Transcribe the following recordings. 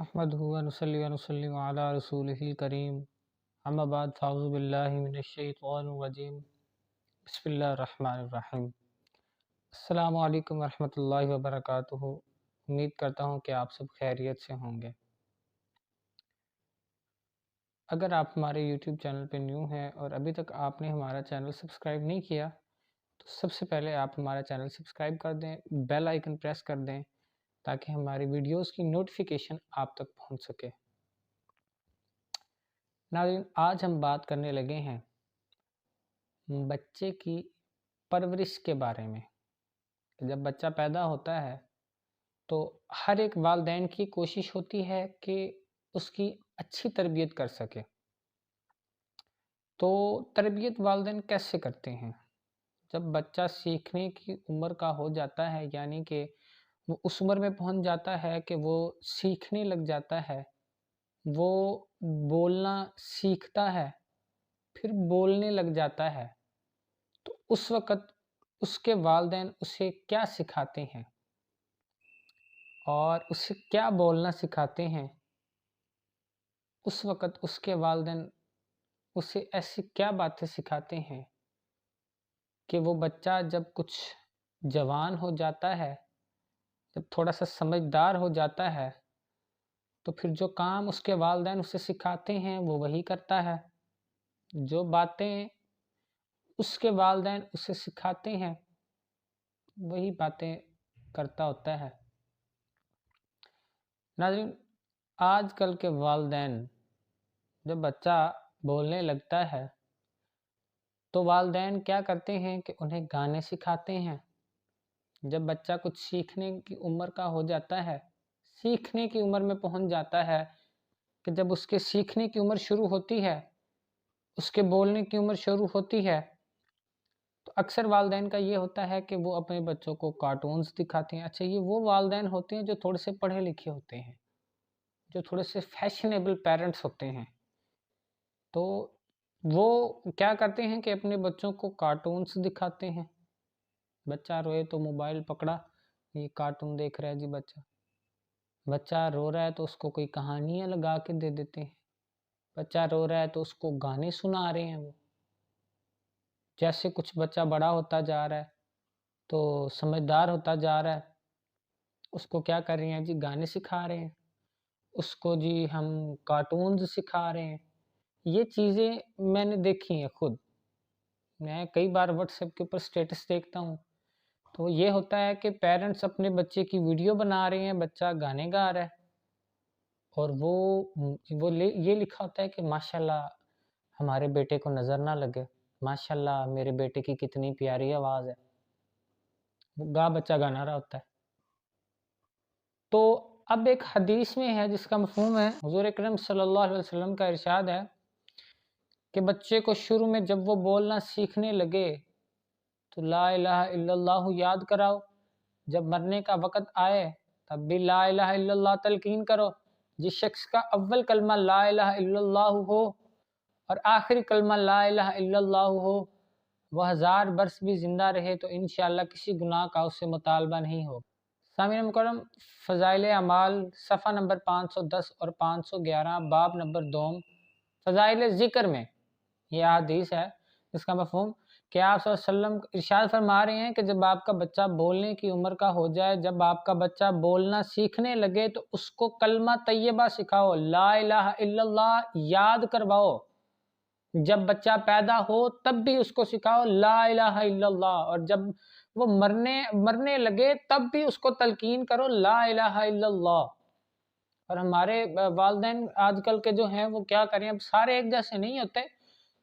نحمدہ و نصلی و نسلم علی رسولہ الکریم اما بعد فاعوذ باللہ من الشیطان الرجیم بسم اللہ الرحمن الرحیم۔ السلام علیکم ورحمۃ اللہ وبرکاتہ۔ امید کرتا ہوں کہ آپ سب خیریت سے ہوں گے۔ اگر آپ ہمارے یوٹیوب چینل پہ نیو ہیں اور ابھی تک آپ نے ہمارا چینل سبسکرائب نہیں کیا تو سب سے پہلے آپ ہمارا چینل سبسکرائب کر دیں، بیل آئیکن پریس کر دیں تاکہ ہماری ویڈیوز کی نوٹیفیکیشن آپ تک پہنچ سکے۔ ناظرین، آج ہم بات کرنے لگے ہیں بچے کی پرورش کے بارے میں۔ جب بچہ پیدا ہوتا ہے تو ہر ایک والدین کی کوشش ہوتی ہے کہ اس کی اچھی تربیت کر سکے۔ تو تربیت والدین کیسے کرتے ہیں؟ جب بچہ سیکھنے کی عمر کا ہو جاتا ہے، یعنی کہ وہ اس عمر میں پہنچ جاتا ہے کہ وہ سیکھنے لگ جاتا ہے، وہ بولنا سیکھتا ہے، پھر بولنے لگ جاتا ہے، تو اس وقت اس کے والدین اسے کیا سکھاتے ہیں اور اسے کیا بولنا سکھاتے ہیں؟ اس وقت اس کے والدین اسے ایسی کیا باتیں سکھاتے ہیں کہ وہ بچہ جب کچھ جوان ہو جاتا ہے، جب تھوڑا سا سمجھدار ہو جاتا ہے، تو پھر جو کام اس کے والدین اسے سکھاتے ہیں وہ وہی کرتا ہے، جو باتیں اس کے والدین اسے سکھاتے ہیں وہی باتیں کرتا ہوتا ہے۔ ناظرین، آج کل کے والدین جب بچہ بولنے لگتا ہے تو والدین کیا کرتے ہیں کہ انہیں گانے سکھاتے ہیں۔ جب بچہ کچھ سیکھنے کی عمر کا ہو جاتا ہے، سیکھنے کی عمر میں پہنچ جاتا ہے کہ جب اس کے سیکھنے کی عمر شروع ہوتی ہے، اس کے بولنے کی عمر شروع ہوتی ہے، تو اکثر والدین کا یہ ہوتا ہے کہ وہ اپنے بچوں کو کارٹونز دکھاتے ہیں۔ اچھا، یہ وہ والدین ہوتے ہیں جو تھوڑے سے پڑھے لکھے ہوتے ہیں، جو تھوڑے سے فیشنیبل پیرنٹس ہوتے ہیں، تو وہ کیا کرتے ہیں کہ اپنے بچوں کو کارٹونز دکھاتے ہیں۔ بچہ روئے تو موبائل پکڑا، یہ کارٹون دیکھ رہا ہے جی بچہ۔ بچہ رو رہا ہے تو اس کو کوئی کہانیاں لگا کے دے دیتے ہیں۔ بچہ رو رہا ہے تو اس کو گانے سنا رہے ہیں۔ وہ جیسے کچھ بچہ بڑا ہوتا جا رہا ہے تو سمجھدار ہوتا جا رہا ہے، اس کو کیا کر رہے ہیں جی؟ گانے سکھا رہے ہیں، اس کو جی ہم کارٹونز سکھا رہے ہیں۔ یہ چیزیں میں نے دیکھی ہیں خود، میں کئی بار واٹس ایپ کے اوپر سٹیٹس دیکھتا ہوں تو یہ ہوتا ہے کہ پیرنٹس اپنے بچے کی ویڈیو بنا رہے ہیں، بچہ گانے گا رہا ہے اور وہ یہ لکھا ہوتا ہے کہ ماشاءاللہ ہمارے بیٹے کو نظر نہ لگے، ماشاءاللہ میرے بیٹے کی کتنی پیاری آواز ہے، وہ بچہ گانا رہا ہوتا ہے۔ تو اب ایک حدیث میں ہے جس کا مفہوم ہے، حضور اکرم صلی اللہ علیہ وسلم کا ارشاد ہے کہ بچے کو شروع میں جب وہ بولنا سیکھنے لگے تو لا الہ الا اللہ یاد کراؤ، جب مرنے کا وقت آئے تب بھی لا الہ الا اللہ تلقین کرو۔ جس شخص کا اول کلمہ لا الہ الا اللہ ہو اور آخری کلمہ لا الہ الا اللہ ہو، وہ 1000 برس بھی زندہ رہے تو انشاءاللہ کسی گناہ کا اس سے مطالبہ نہیں ہوگا۔ سامعین مکرم، فضائل اعمال صفحہ نمبر 510 اور 511 باب نمبر 2 فضائل ذکر میں یہ حدیث ہے جس کا مفہوم کہ آپ صلی اللہ علیہ وسلم ارشاد فرما رہے ہیں کہ جب آپ کا بچہ بولنے کی عمر کا ہو جائے، جب آپ کا بچہ بولنا سیکھنے لگے تو اس کو کلمہ طیبہ سکھاؤ، لا الہ الا اللہ یاد کرواؤ۔ جب بچہ پیدا ہو تب بھی اس کو سکھاؤ لا الہ الا اللہ، اور جب وہ مرنے لگے تب بھی اس کو تلقین کرو لا الہ الا اللہ۔ اور ہمارے والدین آج کل کے جو ہیں وہ کیا کریں، اب سارے ایک جیسے نہیں ہوتے،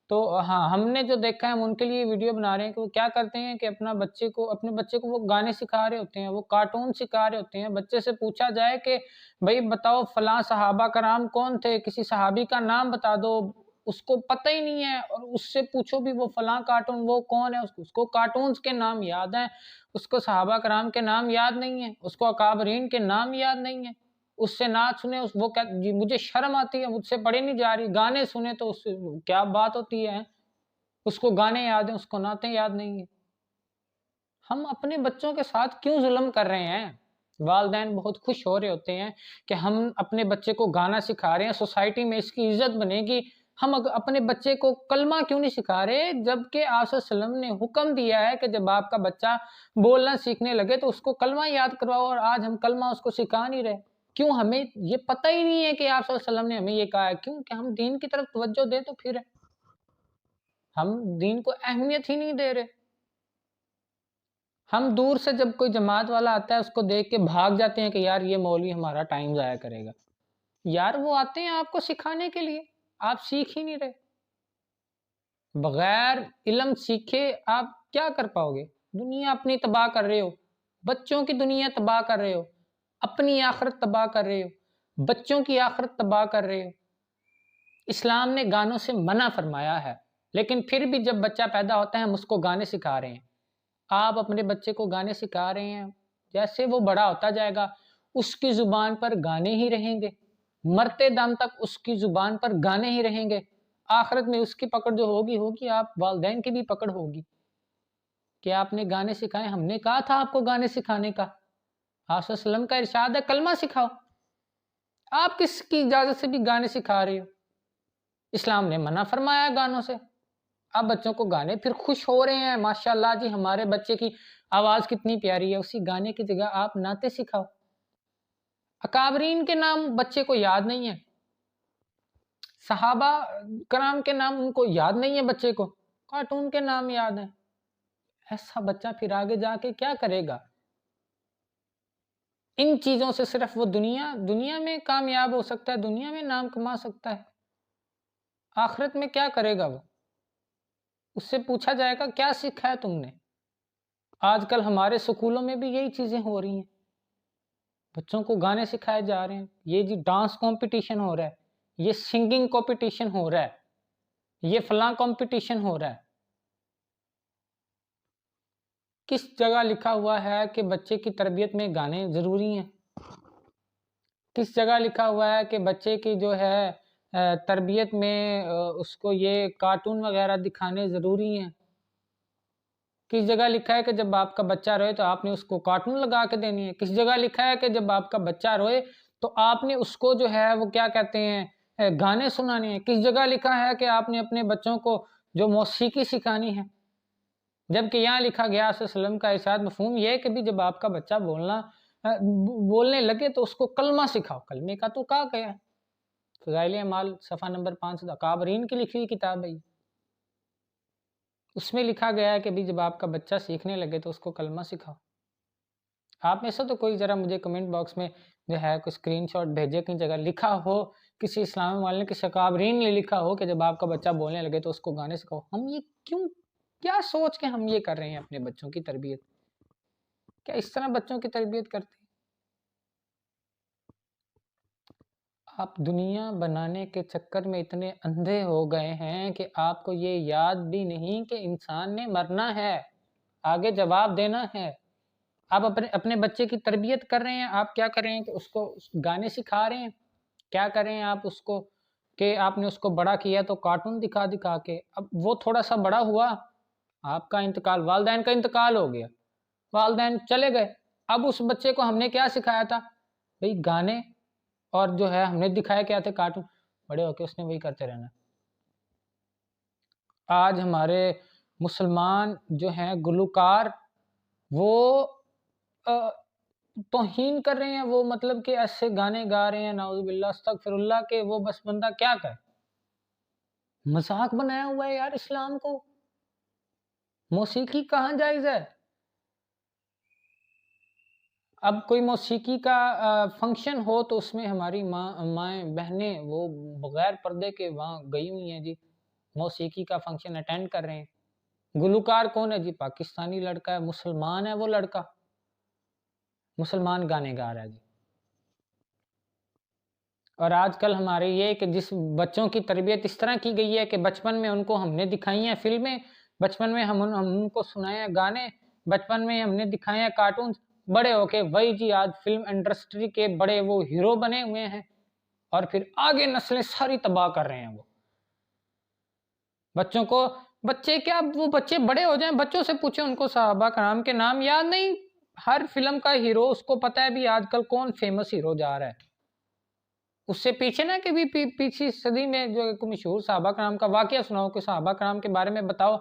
تو ہاں ہم نے جو دیکھا ہے ہم ان کے لیے ویڈیو بنا رہے ہیں کہ وہ کیا کرتے ہیں کہ اپنے بچے کو وہ گانے سکھا رہے ہوتے ہیں، وہ کارٹون سکھا رہے ہوتے ہیں۔ بچے سے پوچھا جائے کہ بھائی بتاؤ فلاں صحابہ کرام کون تھے، کسی صحابی کا نام بتا دو، اس کو پتہ ہی نہیں ہے، اور اس سے پوچھو بھی وہ فلاں کارٹون وہ کون ہے، اس کو کارٹونز کے نام یاد ہیں، اس کو صحابہ کرام کے نام یاد نہیں ہیں، اس کو اکابرین کے نام یاد نہیں ہیں، اس سے نعت سنے وہ کہتے جی مجھے شرم آتی ہے، مجھ سے پڑھی نہیں جا رہی، گانے سنے تو اس سے کیا بات ہوتی ہے، اس کو گانے یاد ہیں، اس کو نعتیں یاد نہیں ہیں۔ ہم اپنے بچوں کے ساتھ کیوں ظلم کر رہے ہیں؟ والدین بہت خوش ہو رہے ہوتے ہیں کہ ہم اپنے بچے کو گانا سکھا رہے ہیں، سوسائٹی میں اس کی عزت بنے گی۔ ہم اپنے بچے کو کلمہ کیوں نہیں سکھا رہے، جبکہ آپ صلی اللہ علیہ وسلم نے حکم دیا ہے کہ جب آپ کا بچہ بولنا سیکھنے لگے تو اس کو کلمہ یاد کرواؤ، اور آج ہم کلمہ اس کو سکھا نہیں رہے۔ کیوں؟ ہمیں یہ پتہ ہی نہیں ہے کہ آپ صلی اللہ علیہ وسلم نے ہمیں یہ کہا ہے۔ کیوں کہ ہم دین کی طرف توجہ دیں تو پھر ہم دین کو اہمیت ہی نہیں دے رہے۔ ہم دور سے جب کوئی جماعت والا آتا ہے اس کو دیکھ کے بھاگ جاتے ہیں کہ یار یہ مولوی ہمارا ٹائم ضائع کرے گا۔ یار وہ آتے ہیں آپ کو سکھانے کے لیے، آپ سیکھ ہی نہیں رہے۔ بغیر علم سیکھے آپ کیا کر پاؤ گے؟ دنیا اپنی تباہ کر رہے ہو، بچوں کی دنیا تباہ کر رہے ہو، اپنی آخرت تباہ کر رہے ہو، بچوں کی آخرت تباہ کر رہے ہو۔ اسلام نے گانوں سے منع فرمایا ہے، لیکن پھر بھی جب بچہ پیدا ہوتا ہے ہم اس کو گانے سکھا رہے ہیں۔ آپ اپنے بچے کو گانے سکھا رہے ہیں، جیسے وہ بڑا ہوتا جائے گا اس کی زبان پر گانے ہی رہیں گے، مرتے دم تک اس کی زبان پر گانے ہی رہیں گے۔ آخرت میں اس کی پکڑ جو ہوگی آپ والدین کی بھی پکڑ ہوگی کہ آپ نے گانے سکھائے۔ ہم نے کہا تھا آپ کو گانے سکھانے کا، آپ صلی اللہ علیہ وسلم کا ارشاد ہے کلمہ سکھاؤ، آپ کس کی اجازت سے بھی گانے سکھا رہے ہو؟ اسلام نے منع فرمایا گانوں سے، اب بچوں کو گانے پھر خوش ہو رہے ہیں، ماشاءاللہ جی ہمارے بچے کی آواز کتنی پیاری ہے، اسی گانے کی جگہ آپ نعتیں سکھاؤ۔ اکابرین کے نام بچے کو یاد نہیں ہے، صحابہ کرام کے نام ان کو یاد نہیں ہے، بچے کو کارٹون کے نام یاد ہیں۔ ایسا بچہ پھر آگے جا کے کیا کرے گا؟ ان چیزوں سے صرف وہ دنیا میں کامیاب ہو سکتا ہے، دنیا میں نام کما سکتا ہے، آخرت میں کیا کرے گا وہ؟ اس سے پوچھا جائے گا کیا سیکھا ہے تم نے؟ آج کل ہمارے سکولوں میں بھی یہی چیزیں ہو رہی ہیں، بچوں کو گانے سکھائے جا رہے ہیں، یہ جی ڈانس کمپٹیشن ہو رہا ہے، یہ سنگنگ کمپٹیشن ہو رہا ہے، یہ فلاں کمپٹیشن ہو رہا ہے۔ کس جگہ لکھا ہوا ہے کہ بچے کی تربیت میں گانے ضروری ہیں؟ کس جگہ لکھا ہوا ہے کہ بچے کی جو ہے تربیت میں اس کو یہ کارٹون وغیرہ دکھانے ضروری ہیں؟ کس جگہ لکھا ہے کہ جب آپ کا بچہ روئے تو آپ نے اس کو کارٹون لگا کے دینی ہے؟ کس جگہ لکھا ہے کہ جب آپ کا بچہ روئے تو آپ نے اس کو جو ہے وہ کیا کہتے ہیں گانے سنانے ہیں؟ کس جگہ لکھا ہے کہ آپ نے اپنے بچوں کو جو موسیقی سکھانی ہے؟ جبکہ یہاں لکھا گیا صلی اللہ علیہ وسلم کا ارشاد مفہوم یہ ہے کہ بھی جب آپ کا بچہ بولنے لگے تو اس کو کلمہ سکھاؤ۔ کلمے کا تو کہا گیا ہے، فضائل اعمال صفحہ نمبر 5 اکابرین کی لکھی ہوئی کتاب ہے، اس میں لکھا گیا ہے کہ بھی جب آپ کا بچہ سیکھنے لگے تو اس کو کلمہ سکھاؤ۔ آپ میں سے تو کوئی ذرا مجھے کمنٹ باکس میں جو ہے کوئی اسکرین شاٹ بھیجے، کہیں جگہ لکھا ہو کسی اسلامی والے نے، کسی اکابرین نے لکھا ہو کہ جب آپ کا بچہ بولنے لگے تو اس کو گانے سکھاؤ۔ ہم یہ کیا سوچ کے ہم یہ کر رہے ہیں اپنے بچوں کی تربیت؟ کیا اس طرح بچوں کی تربیت کرتے ہیں؟ آپ دنیا بنانے کے چکر میں اتنے اندھے ہو گئے ہیں کہ آپ کو یہ یاد بھی نہیں کہ انسان نے مرنا ہے، آگے جواب دینا ہے۔ آپ اپنے بچے کی تربیت کر رہے ہیں، آپ کیا کر رہے ہیں کہ اس کو گانے سکھا رہے ہیں؟ کیا کر رہے ہیں آپ اس کو کہ آپ نے اس کو بڑا کیا تو کارٹون دکھا کے، اب وہ تھوڑا سا بڑا ہوا، آپ کا انتقال، والدین کا انتقال ہو گیا، والدین چلے گئے، اب اس بچے کو ہم نے کیا سکھایا تھا؟ بھئی گانے، اور جو ہے ہم نے دکھایا کیا تھے؟ کارٹون۔ بڑے ہو کے اس نے وہی کرتے رہنا۔ آج ہمارے مسلمان جو ہیں گلوکار وہ توہین کر رہے ہیں، وہ مطلب کہ ایسے گانے گا رہے ہیں نعوذ باللہ استغفر اللہ، کہ وہ بس بندہ کیا کرے، مذاق بنایا ہوا ہے یار اسلام کو۔ موسیقی کہاں جائز ہے؟ اب کوئی موسیقی کا فنکشن ہو تو اس میں ہماری مائیں بہنیں وہ بغیر پردے کے وہاں گئی ہوئی ہیں جی، موسیقی کا فنکشن اٹینڈ کر رہے ہیں۔ گلوکار کون ہے جی؟ پاکستانی لڑکا ہے، مسلمان ہے وہ لڑکا، مسلمان گانے گا رہا ہے جی۔ اور آج کل ہمارے یہ کہ جس بچوں کی تربیت اس طرح کی گئی ہے کہ بچپن میں ان کو ہم نے دکھائی ہیں فلمیں، بچپن میں ہم ان کو سنائے ہیں گانے، بچپن میں ہم نے دکھائے ہیں کارٹونز، بڑے ہو کے وہی جی آج فلم انڈسٹری کے بڑے وہ ہیرو بنے ہوئے ہیں، اور پھر آگے نسلیں ساری تباہ کر رہے ہیں۔ وہ بچوں کو، بچے کیا وہ بچے بڑے ہو جائیں، بچوں سے پوچھیں ان کو صحابہ کرام کے نام یاد نہیں، ہر فلم کا ہیرو اس کو پتا ہے بھی آج کل کون فیمس ہیرو جا رہا ہے. اس سے پیچھے نہ کہ بھی پیچھے صدی میں جو ایک مشہور صحابہ کرام کا واقعہ سناؤ کہ صحابہ کرام کے بارے میں بتاؤ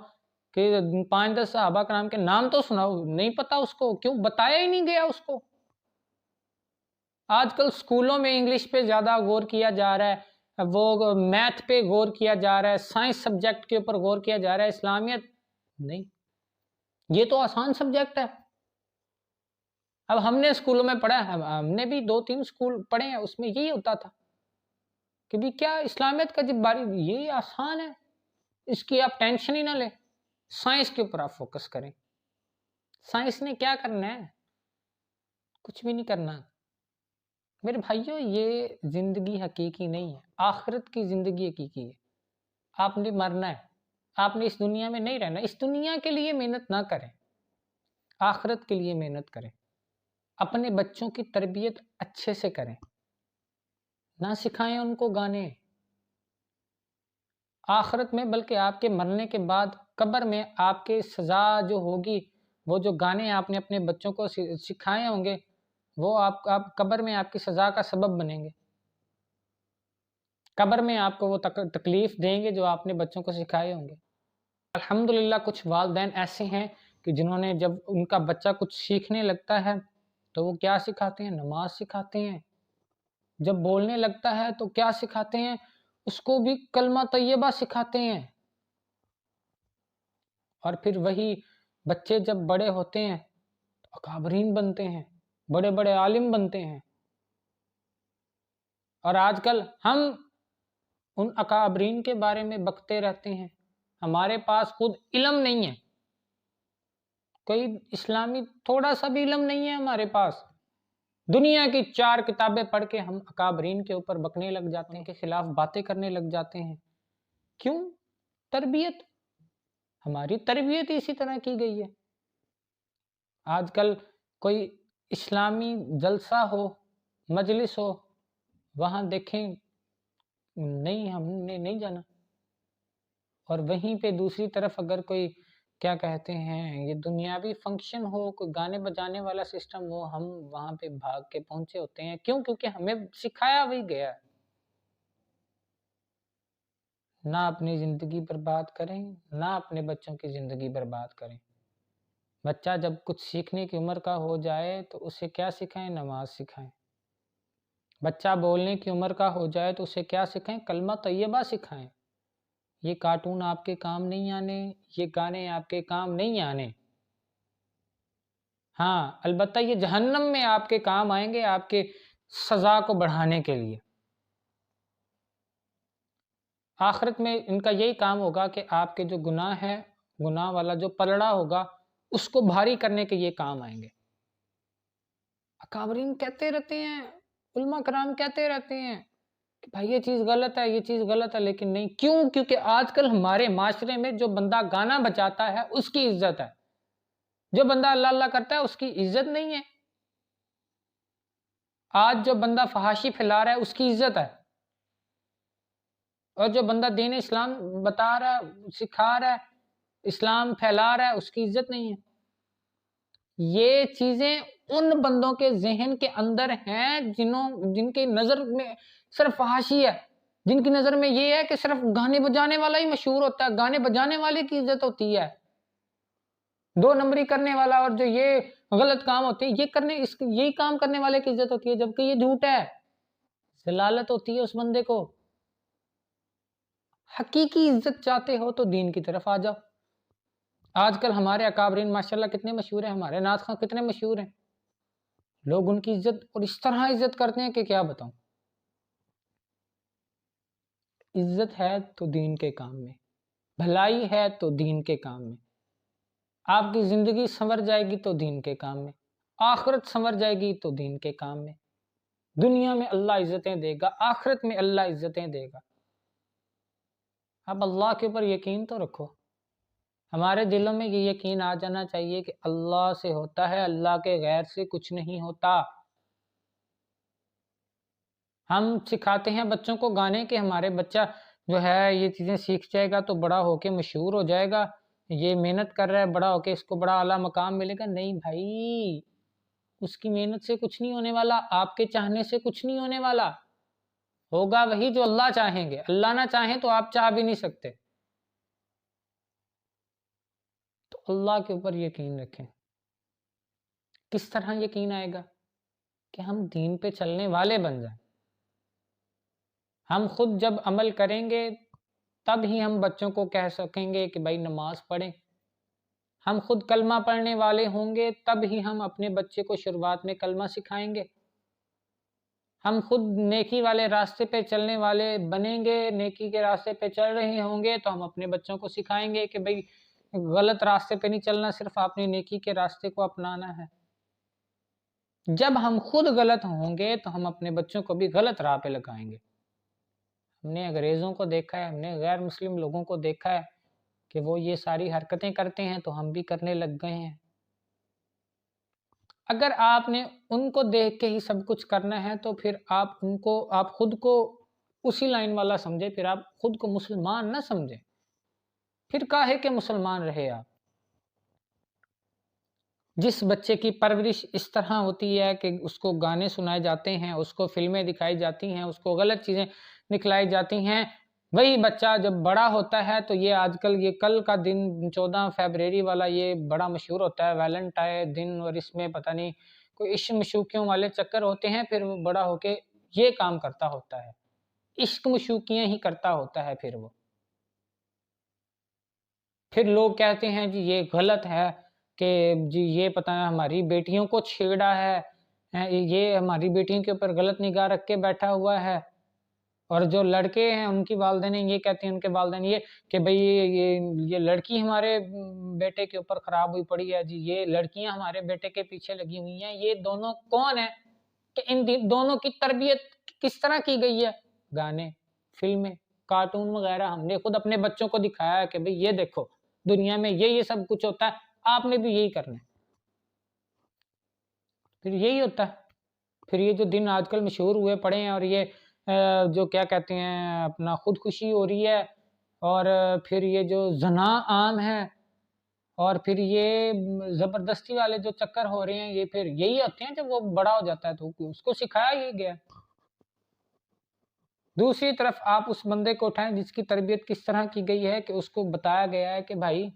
کہ 5-10 صحابہ کرام کے نام تو سناؤ. نہیں پتا اس کو. کیوں بتایا ہی نہیں گیا اس کو. آج کل سکولوں میں انگلش پہ زیادہ غور کیا جا رہا ہے, وہ میتھ پہ غور کیا جا رہا ہے, سائنس سبجیکٹ کے اوپر غور کیا جا رہا ہے. اسلامیت نہیں, یہ تو آسان سبجیکٹ ہے. اب ہم نے اسکولوں میں پڑھا, ہم نے بھی 2-3 اسکول پڑھے ہیں, اس میں یہی ہوتا تھا کہ بھی کیا اسلامیت کا جب باری, یہ آسان ہے, اس کی آپ ٹینشن ہی نہ لیں. سائنس کے اوپر آپ فوکس کریں. سائنس نے کیا کرنا ہے؟ کچھ بھی نہیں کرنا میرے بھائیوں. یہ زندگی حقیقی نہیں ہے, آخرت کی زندگی حقیقی ہے. آپ نے مرنا ہے, آپ نے اس دنیا میں نہیں رہنا. اس دنیا کے لیے محنت نہ کریں, آخرت کے لیے محنت کریں. اپنے بچوں کی تربیت اچھے سے کریں, نہ سکھائیں ان کو گانے آخرت میں, بلکہ آپ کے مرنے کے بعد قبر میں آپ کے سزا جو ہوگی, وہ جو گانے آپ نے اپنے بچوں کو سکھائے ہوں گے, وہ آپ قبر میں آپ کی سزا کا سبب بنیں گے. قبر میں آپ کو وہ تکلیف دیں گے جو آپ نے بچوں کو سکھائے ہوں گے. الحمدللہ کچھ والدین ایسے ہیں کہ جنہوں نے جب ان کا بچہ کچھ سیکھنے لگتا ہے تو وہ کیا سکھاتے ہیں؟ نماز سکھاتے ہیں. جب بولنے لگتا ہے تو کیا سکھاتے ہیں؟ اس کو بھی کلمہ طیبہ سکھاتے ہیں. اور پھر وہی بچے جب بڑے ہوتے ہیں تو اکابرین بنتے ہیں, بڑے بڑے عالم بنتے ہیں. اور آج کل ہم ان اکابرین کے بارے میں بکتے رہتے ہیں. ہمارے پاس خود علم نہیں ہے, کوئی اسلامی تھوڑا سا بھی علم نہیں ہے ہمارے پاس. دنیا کی 4 کتابیں پڑھ کے ہم اکابرین کے اوپر بکنے لگ جاتے ہیں, کے خلاف باتیں کرنے لگ جاتے ہیں. کیوں؟ تربیت, ہماری تربیت اسی طرح کی گئی ہے. آج کل کوئی اسلامی جلسہ ہو, مجلس ہو, وہاں دیکھیں نہیں, ہم نے نہیں جانا. اور وہیں پہ دوسری طرف اگر کوئی کیا کہتے ہیں یہ دنیاوی فنکشن ہو, کوئی گانے بجانے والا سسٹم ہو, ہم وہاں پہ بھاگ کے پہنچے ہوتے ہیں. کیوں؟ کیونکہ ہمیں سکھایا وہی گیا ہے. نہ اپنی زندگی برباد کریں, نہ اپنے بچوں کی زندگی برباد کریں. بچہ جب کچھ سیکھنے کی عمر کا ہو جائے تو اسے کیا سکھائیں؟ نماز سکھائیں. بچہ بولنے کی عمر کا ہو جائے تو اسے کیا سکھائیں؟ کلمہ طیبہ سکھائیں. یہ کارٹون آپ کے کام نہیں آنے, یہ گانے آپ کے کام نہیں آنے. ہاں البتہ یہ جہنم میں آپ کے کام آئیں گے, آپ کے سزا کو بڑھانے کے لیے. آخرت میں ان کا یہی کام ہوگا کہ آپ کے جو گناہ ہے, گناہ والا جو پلڑا ہوگا, اس کو بھاری کرنے کے یہ کام آئیں گے. اکابرین کہتے رہتے ہیں, علماء کرام کہتے رہتے ہیں کہ بھائی یہ چیز غلط ہے, یہ چیز غلط ہے, لیکن نہیں. کیوں؟ کیونکہ آج کل ہمارے معاشرے میں جو بندہ گانا بجاتا ہے اس کی عزت ہے, جو بندہ اللہ اللہ کرتا ہے اس کی عزت نہیں ہے. آج جو بندہ فحاشی پھیلا رہا ہے اس کی عزت ہے, اور جو بندہ دین اسلام بتا رہا ہے, سکھا رہا ہے, اسلام پھیلا رہا ہے, اس کی عزت نہیں ہے. یہ چیزیں ان بندوں کے ذہن کے اندر ہیں جن کی نظر میں صرف فحاشی ہے, جن کی نظر میں یہ ہے کہ صرف گانے بجانے والا ہی مشہور ہوتا ہے, گانے بجانے والے کی عزت ہوتی ہے. 2 نمبری کرنے والا اور جو یہ غلط کام ہوتے ہیں یہی کام کرنے والے کی عزت ہوتی ہے, جبکہ یہ جھوٹ ہے. ذلالت ہوتی ہے اس بندے کو. حقیقی عزت چاہتے ہو تو دین کی طرف آ جاؤ. آج کل ہمارے اکابرین ماشاءاللہ کتنے مشہور ہیں, ہمارے نعت خواں کتنے مشہور ہیں. لوگ ان کی عزت اور اس طرح عزت کرتے ہیں کہ کیا بتاؤں. عزت ہے تو دین کے کام میں, بھلائی ہے تو دین کے کام میں. آپ کی زندگی سنور جائے گی تو دین کے کام میں, آخرت سنور جائے گی تو دین کے کام میں. دنیا میں اللہ عزتیں دے گا, آخرت میں اللہ عزتیں دے گا. اب اللہ کے اوپر یقین تو رکھو. ہمارے دلوں میں یہ یقین آ جانا چاہیے کہ اللہ سے ہوتا ہے, اللہ کے غیر سے کچھ نہیں ہوتا. ہم سکھاتے ہیں بچوں کو گانے کہ ہمارے بچہ جو ہے یہ چیزیں سیکھ جائے گا تو بڑا ہو کے مشہور ہو جائے گا, یہ محنت کر رہا ہے, بڑا ہو کے اس کو بڑا اعلیٰ مقام ملے گا. نہیں بھائی, اس کی محنت سے کچھ نہیں ہونے والا، آپ کے چاہنے سے کچھ نہیں ہونے والا، ہوگا وہی جو اللہ چاہیں گے۔ اللہ نہ چاہیں تو آپ چاہ بھی نہیں سکتے۔ تو اللہ کے اوپر یقین رکھیں۔ کس طرح یقین آئے گا؟ کہ ہم دین پہ چلنے والے بن جائیں۔ ہم خود جب عمل کریں گے تب ہی ہم بچوں کو کہہ سکیں گے کہ بھائی نماز پڑھیں۔ ہم خود کلمہ پڑھنے والے ہوں گے تب ہی ہم اپنے بچے کو شروعات میں کلمہ سکھائیں گے۔ ہم خود نیکی والے راستے پہ چلنے والے بنیں گے، نیکی کے راستے پہ چل رہے ہوں گے تو ہم اپنے بچوں کو سکھائیں گے کہ بھائی غلط راستے پہ نہیں چلنا، صرف آپ نے نیکی کے راستے کو اپنانا ہے۔ جب ہم خود غلط ہوں گے تو ہم اپنے بچوں کو بھی غلط راہ پہ لگائیں گے۔ ہم نے انگریزوں کو دیکھا ہے، ہم نے غیر مسلم لوگوں کو دیکھا ہے کہ وہ یہ ساری حرکتیں کرتے ہیں تو ہم بھی کرنے لگ گئے ہیں۔ اگر آپ نے ان کو دیکھ کے ہی سب کچھ کرنا ہے تو پھر آپ خود کو اسی لائن والا سمجھے، پھر آپ خود کو مسلمان نہ سمجھیں، پھر کاہے کہ مسلمان رہے آپ۔ جس بچے کی پرورش اس طرح ہوتی ہے کہ اس کو گانے سنائے جاتے ہیں، اس کو فلمیں دکھائی جاتی ہیں، اس کو غلط چیزیں دکھلائی جاتی ہیں، وہی بچہ جب بڑا ہوتا ہے تو یہ آج کل یہ کل کا دن 14 فیبروری والا یہ بڑا مشہور ہوتا ہے ویلنٹائن دن، اور اس میں پتہ نہیں کوئی عشق مشوقیوں والے چکر ہوتے ہیں، پھر وہ بڑا ہو کے یہ کام کرتا ہوتا ہے، عشق مشوقیاں ہی کرتا ہوتا ہے۔ پھر لوگ کہتے ہیں جی یہ غلط ہے کہ جی یہ پتہ ہے ہماری بیٹیوں کو چھیڑا ہے، یہ ہماری بیٹیوں کے اوپر غلط نگاہ رکھ کے بیٹھا ہوا ہے۔ اور جو لڑکے ہیں ان کی والدین یہ کہتے ہیں، ان کے والدین یہ کہ بھئی یہ لڑکی ہمارے بیٹے کے اوپر خراب ہوئی پڑی ہے، جی یہ لڑکیاں ہمارے بیٹے کے پیچھے لگی ہوئی ہیں۔ یہ دونوں کون ہیں کہ ان دونوں کی تربیت کس طرح کی گئی ہے؟ گانے، فلمیں، کارٹون وغیرہ ہم نے خود اپنے بچوں کو دکھایا ہے کہ بھئی یہ دیکھو دنیا میں یہ سب کچھ ہوتا ہے، آپ نے بھی یہی کرنا ہے۔ پھر یہی ہوتا ہے۔ پھر یہ جو دن آج کل مشہور ہوئے پڑے ہیں، اور یہ جو کیا کہتے ہیں اپنا خودکشی ہو رہی ہے، اور پھر یہ جو زنا عام ہے، اور پھر یہ زبردستی والے جو چکر ہو رہے ہیں، یہ پھر یہی ہوتے ہیں جب وہ بڑا ہو جاتا ہے تو اس کو سکھایا ہی گیا۔ دوسری طرف آپ اس بندے کو اٹھائیں جس کی تربیت کس طرح کی گئی ہے کہ اس کو بتایا گیا ہے کہ بھائی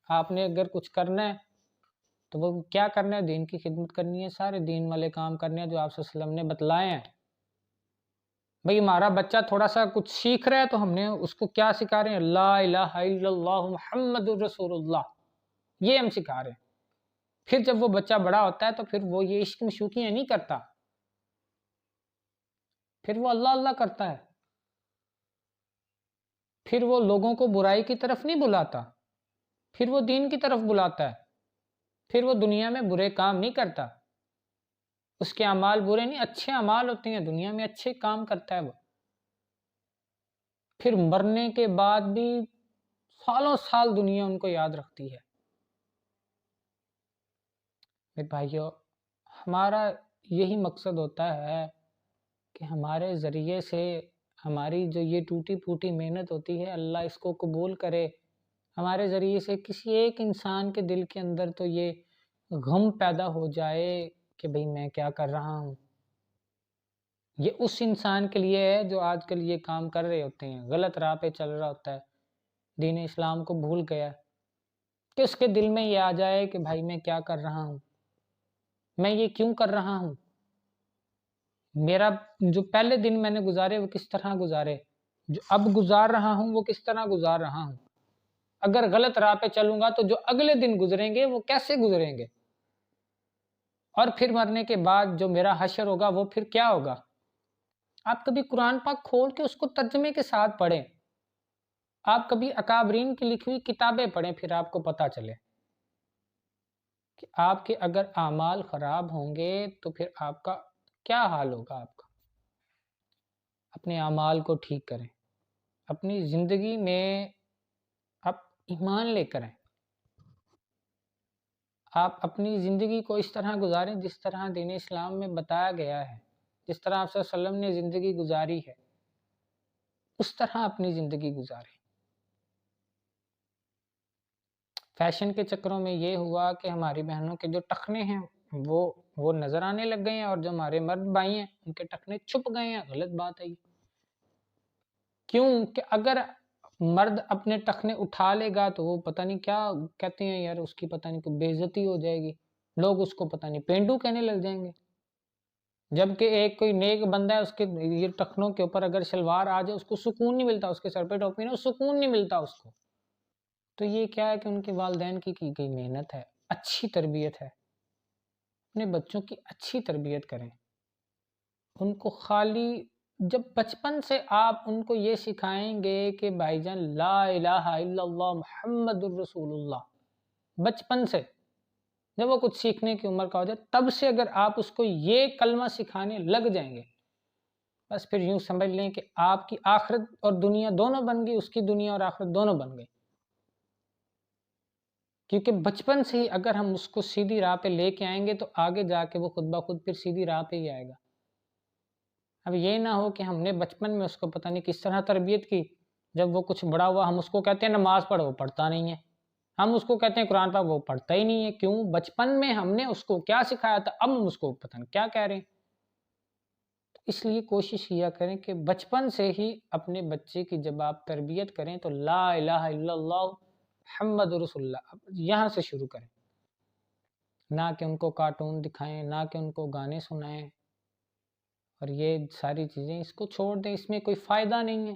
آپ نے اگر کچھ کرنا ہے تو وہ کیا کرنا ہے، دین کی خدمت کرنی ہے، سارے دین والے کام کرنے ہیں جو آپ صلی اللہ علیہ وسلم نے بتلائے ہیں۔ بھئی ہمارا بچہ تھوڑا سا کچھ سیکھ رہا ہے تو ہم نے اس کو کیا سکھا رہے ہیں؟ لا الہ الا اللہ محمد الرسول اللہ، یہ ہم سکھا رہے ہیں۔ پھر جب وہ بچہ بڑا ہوتا ہے تو پھر وہ یہ عشق مشوقیاں نہیں کرتا، پھر وہ اللہ اللہ کرتا ہے، پھر وہ لوگوں کو برائی کی طرف نہیں بلاتا، پھر وہ دین کی طرف بلاتا ہے، پھر وہ دنیا میں برے کام نہیں کرتا، اس کے اعمال برے نہیں، اچھے اعمال ہوتے ہیں، دنیا میں اچھے کام کرتا ہے وہ۔ پھر مرنے کے بعد بھی سالوں سال دنیا ان کو یاد رکھتی ہے۔ میرے بھائیو، ہمارا یہی مقصد ہوتا ہے کہ ہمارے ذریعے سے ہماری جو یہ ٹوٹی پھوٹی محنت ہوتی ہے اللہ اس کو قبول کرے، ہمارے ذریعے سے کسی ایک انسان کے دل کے اندر تو یہ غم پیدا ہو جائے کہ بھئی میں کیا کر رہا ہوں۔ یہ اس انسان کے لیے ہے جو آج کل یہ کام کر رہے ہوتے ہیں، غلط راہ پہ چل رہا ہوتا ہے، دین اسلام کو بھول گیا، کہ اس کے دل میں یہ آ جائے کہ بھائی میں کیا کر رہا ہوں، میں یہ کیوں کر رہا ہوں، میرا جو پہلے دن میں نے گزارے وہ کس طرح گزارے، جو اب گزار رہا ہوں وہ کس طرح گزار رہا ہوں، اگر غلط راہ پہ چلوں گا تو جو اگلے دن گزریں گے وہ کیسے گزریں گے، اور پھر مرنے کے بعد جو میرا حشر ہوگا وہ پھر کیا ہوگا۔ آپ کبھی قرآن پاک کھول کے اس کو ترجمے کے ساتھ پڑھیں، آپ کبھی اکابرین کی لکھی ہوئی کتابیں پڑھیں، پھر آپ کو پتہ چلے کہ آپ کے اگر اعمال خراب ہوں گے تو پھر آپ کا کیا حال ہوگا۔ آپ کا اپنے اعمال کو ٹھیک کریں، اپنی زندگی میں آپ ایمان لے کر آئیں، آپ اپنی زندگی کو اس طرح گزاریں جس طرح دین اسلام میں بتایا گیا ہے، جس طرح آپ صلی اللہ علیہ وسلم نے زندگی گزاری ہے اس طرح اپنی زندگی گزاریں۔ فیشن کے چکروں میں یہ ہوا کہ ہماری بہنوں کے جو ٹخنے ہیں وہ نظر آنے لگ گئے ہیں، اور جو ہمارے مرد بھائی ہیں ان کے ٹخنے چھپ گئے ہیں۔ غلط بات ہے یہ۔ کیوں کہ اگر مرد اپنے ٹخنے اٹھا لے گا تو وہ پتہ نہیں کیا کہتے ہیں یار، اس کی پتہ نہیں کوئی بے عزتی ہو جائے گی، لوگ اس کو پتہ نہیں پینڈو کہنے لگ جائیں گے۔ جبکہ ایک کوئی نیک بندہ ہے، اس کے یہ ٹخنوں کے اوپر اگر شلوار آ جائے اس کو سکون نہیں ملتا، اس کے سر پہ ٹوپی نہ سکون نہیں ملتا اس کو۔ تو یہ کیا ہے کہ ان کے والدین کی گئی محنت ہے، اچھی تربیت ہے۔ اپنے بچوں کی اچھی تربیت کریں، ان کو خالی جب بچپن سے آپ ان کو یہ سکھائیں گے کہ بھائی جان لا الہ الا اللہ محمد الرسول اللہ، بچپن سے جب وہ کچھ سیکھنے کی عمر کا ہو جائے تب سے اگر آپ اس کو یہ کلمہ سکھانے لگ جائیں گے، بس پھر یوں سمجھ لیں کہ آپ کی آخرت اور دنیا دونوں بن گئی، اس کی دنیا اور آخرت دونوں بن گئی۔ کیونکہ بچپن سے ہی اگر ہم اس کو سیدھی راہ پہ لے کے آئیں گے تو آگے جا کے وہ خود بخود پھر سیدھی راہ پہ ہی آئے گا۔ اب یہ نہ ہو کہ ہم نے بچپن میں اس کو پتہ نہیں کس طرح تربیت کی، جب وہ کچھ بڑا ہوا ہم اس کو کہتے ہیں نماز پڑھو، وہ پڑھتا نہیں ہے، ہم اس کو کہتے ہیں قرآن پاک، وہ پڑھتا ہی نہیں ہے۔ کیوں؟ بچپن میں ہم نے اس کو کیا سکھایا تھا، اب ہم اس کو پتہ نہیں کیا کہہ رہے ہیں۔ اس لیے کوشش کیا کریں کہ بچپن سے ہی اپنے بچے کی جب آپ تربیت کریں تو لا الہ الا اللہ محمد رسول اللہ یہاں سے شروع کریں، نہ کہ ان کو کارٹون دکھائیں، نہ کہ ان کو گانے سنائیں، اور یہ ساری چیزیں اس کو چھوڑ دیں، اس میں کوئی فائدہ نہیں ہے۔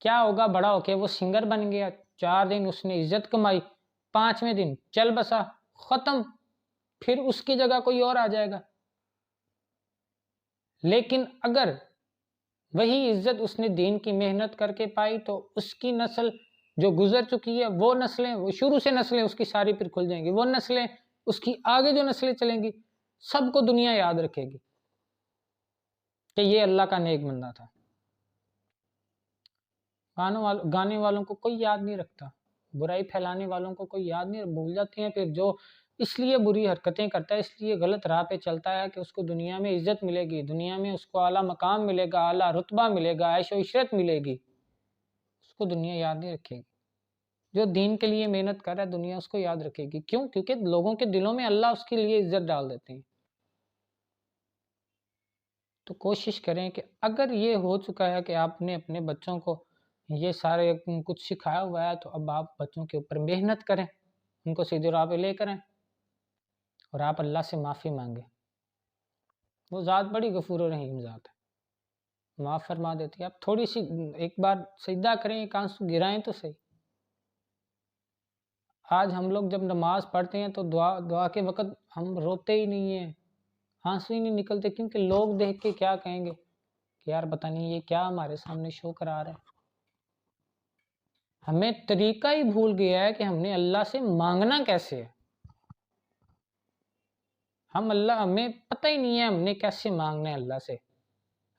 کیا ہوگا بڑا ہو کے؟ وہ سنگر بن گیا، 4 دن اس نے عزت کمائی، 5ویں دن چل بسا، ختم، پھر اس کی جگہ کوئی اور آ جائے گا۔ لیکن اگر وہی عزت اس نے دین کی محنت کر کے پائی تو اس کی نسل جو گزر چکی ہے، وہ نسلیں، وہ شروع سے نسلیں اس کی ساری پھر کھل جائیں گی، وہ نسلیں اس کی آگے جو نسلیں چلیں گی سب کو دنیا یاد رکھے گی کہ یہ اللہ کا نیک بندہ تھا۔ گانے والوں کو کوئی یاد نہیں رکھتا، برائی پھیلانے والوں کو کوئی یاد نہیں، بھول جاتے ہیں۔ پھر جو اس لیے بری حرکتیں کرتا ہے، اس لیے غلط راہ پہ چلتا ہے کہ اس کو دنیا میں عزت ملے گی، دنیا میں اس کو اعلیٰ مقام ملے گا، اعلیٰ رتبہ ملے گا، عیش و عشرت ملے گی، اس کو دنیا یاد نہیں رکھے گی۔ جو دین کے لیے محنت کر رہا ہے دنیا اس کو یاد رکھے گی۔ کیوں؟ کیونکہ لوگوں کے دلوں میں اللہ اس کے لیے عزت ڈال دیتے ہیں۔ تو کوشش کریں کہ اگر یہ ہو چکا ہے کہ آپ نے اپنے بچوں کو یہ سارے کچھ سکھایا ہوا ہے تو اب آپ بچوں کے اوپر محنت کریں، ان کو سیدھی راہ پہ لے کریں، اور آپ اللہ سے معافی مانگیں۔ وہ ذات بڑی غفور و رحیم ذات ہے، معاف فرما دیتی ہے۔ آپ تھوڑی سی ایک بار سجدہ کریں، ایک آنسو گرائیں تو صحیح۔ آج ہم لوگ جب نماز پڑھتے ہیں تو دعا کے وقت ہم روتے ہی نہیں ہیں، آنسو ہی نہیں نکلتے، کیونکہ لوگ دیکھ کے کیا کہیں گے کہ یار پتہ نہیں یہ کیا ہمارے سامنے شو کرا رہا ہے۔ ہمیں طریقہ ہی بھول گیا ہے کہ ہم نے اللہ سے مانگنا کیسے ہے۔ ہمیں پتہ ہی نہیں ہے ہم نے کیسے مانگنا ہے اللہ سے،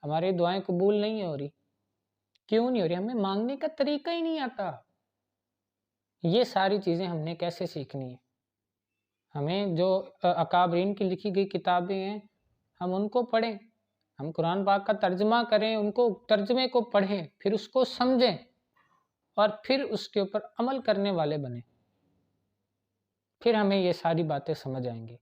ہماری دعائیں قبول نہیں ہو رہی۔ کیوں نہیں ہو رہی؟ ہمیں مانگنے کا طریقہ ہی نہیں آتا۔ یہ ساری چیزیں ہم نے کیسے سیکھنی ہے؟ ہمیں جو اکابرین کی لکھی گئی کتابیں ہیں ہم ان کو پڑھیں، ہم قرآن پاک کا ترجمہ کریں، ان کو ترجمے کو پڑھیں، پھر اس کو سمجھیں اور پھر اس کے اوپر عمل کرنے والے بنیں، پھر ہمیں یہ ساری باتیں سمجھ آئیں گی۔